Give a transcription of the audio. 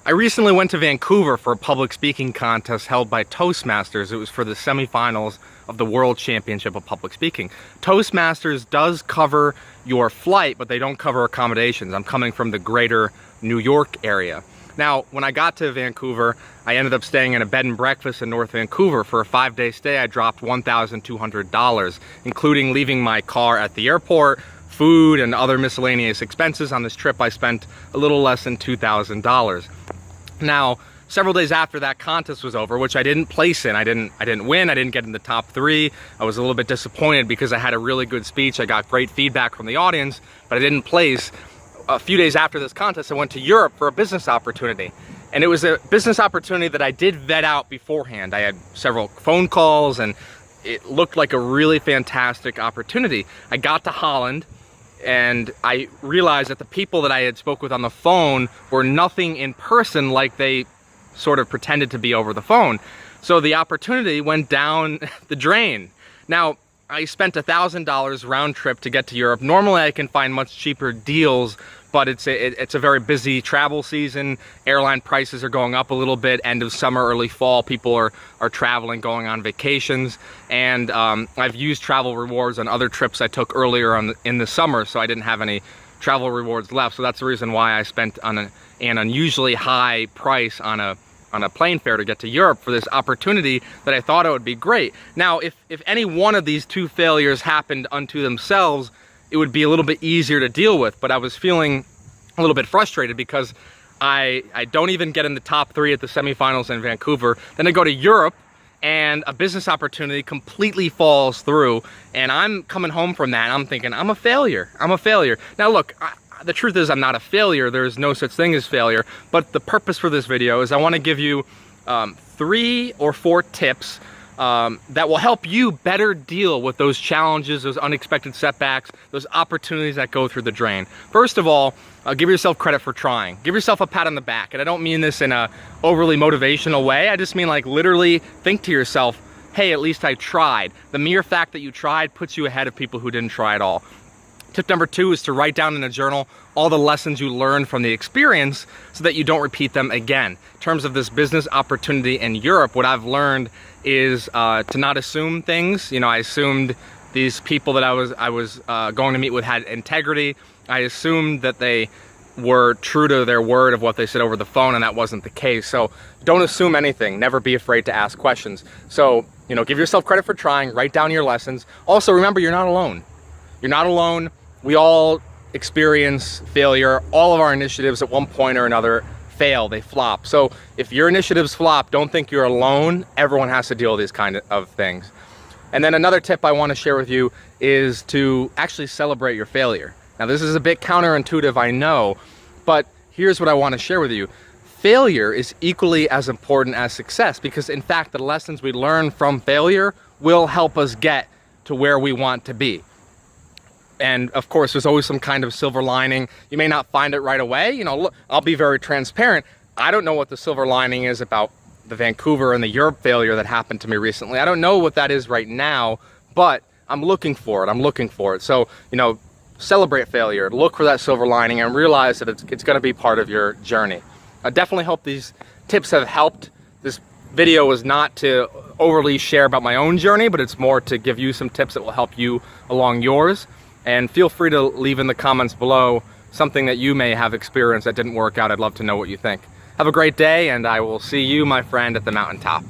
I recently went to Vancouver for a public speaking contest held by Toastmasters. It was for the semifinals of the World Championship of Public Speaking. Toastmasters does cover your flight, but they don't cover accommodations. I'm coming from the greater New York area. Now, when I got to Vancouver, I ended up staying in a bed and breakfast in North Vancouver. For a 5-day stay, I dropped $1,200, including leaving my car at the airport, food, and other miscellaneous expenses. On this trip, I spent a little less than $2,000. Now, several days after that contest was over, which I didn't place in, I didn't win, I didn't get in the top 3. I was a little bit disappointed because I had a really good speech. I got great feedback from the audience, but I didn't place. A few days after this contest, I went to Europe for a business opportunity. And it was a business opportunity that I did vet out beforehand. I had several phone calls and it looked like a really fantastic opportunity. I got to Holland and I realized that the people that I had spoke with on the phone were nothing in person like they sort of pretended to be over the phone. So the opportunity went down the drain. Now, I spent $1,000 round trip to get to Europe. Normally I can find much cheaper deals, but it's a very busy travel season. Airline prices are going up a little bit. End of summer, early fall, people are traveling, going on vacations. And I've used travel rewards on other trips I took earlier in the summer, so I didn't have any travel rewards left. So that's the reason why I spent on an unusually high price on a plane fare to get to Europe for this opportunity that I thought it would be great. Now, if any one of these 2 failures happened unto themselves, it would be a little bit easier to deal with, but I was feeling a little bit frustrated because I don't even get in the top 3 at the semifinals in Vancouver. Then I go to Europe and a business opportunity completely falls through, and I'm coming home from that and I'm thinking, I'm a failure. Now look, the truth is I'm not a failure. There's no such thing as failure, but the purpose for this video is I want to give you 3 or 4 tips that will help you better deal with those challenges, those unexpected setbacks, those opportunities that go through the drain. First of all, give yourself credit for trying. Give yourself a pat on the back. And I don't mean this in a overly motivational way. I just mean like literally think to yourself, hey, at least I tried. The mere fact that you tried puts you ahead of people who didn't try at all. Tip number 2 is to write down in a journal all the lessons you learned from the experience so that you don't repeat them again. In terms of this business opportunity in Europe, what I've learned is to not assume things. You know, I assumed these people that I was going to meet with had integrity. I assumed that they were true to their word of what they said over the phone, and that wasn't the case. So don't assume anything. Never be afraid to ask questions. So, you know, give yourself credit for trying. Write down your lessons. Also, remember, you're not alone. You're not alone. We all experience failure. All of our initiatives at one point or another fail, they flop. So if your initiatives flop, don't think you're alone. Everyone has to deal with these kind of things. And then another tip I want to share with you is to actually celebrate your failure. Now this is a bit counterintuitive, I know, but here's what I want to share with you. Failure is equally as important as success because in fact the lessons we learn from failure will help us get to where we want to be. And of course, there's always some kind of silver lining. You may not find it right away. You know, look, I'll be very transparent. I don't know what the silver lining is about the Vancouver and the Europe failure that happened to me recently. I don't know what that is right now, but I'm looking for it. So, you know, celebrate failure, look for that silver lining, and realize that it's going to be part of your journey. I definitely hope these tips have helped. This video is not to overly share about my own journey, but it's more to give you some tips that will help you along yours. And feel free to leave in the comments below something that you may have experienced that didn't work out. I'd love to know what you think. Have a great day, and I will see you, my friend, at the mountaintop.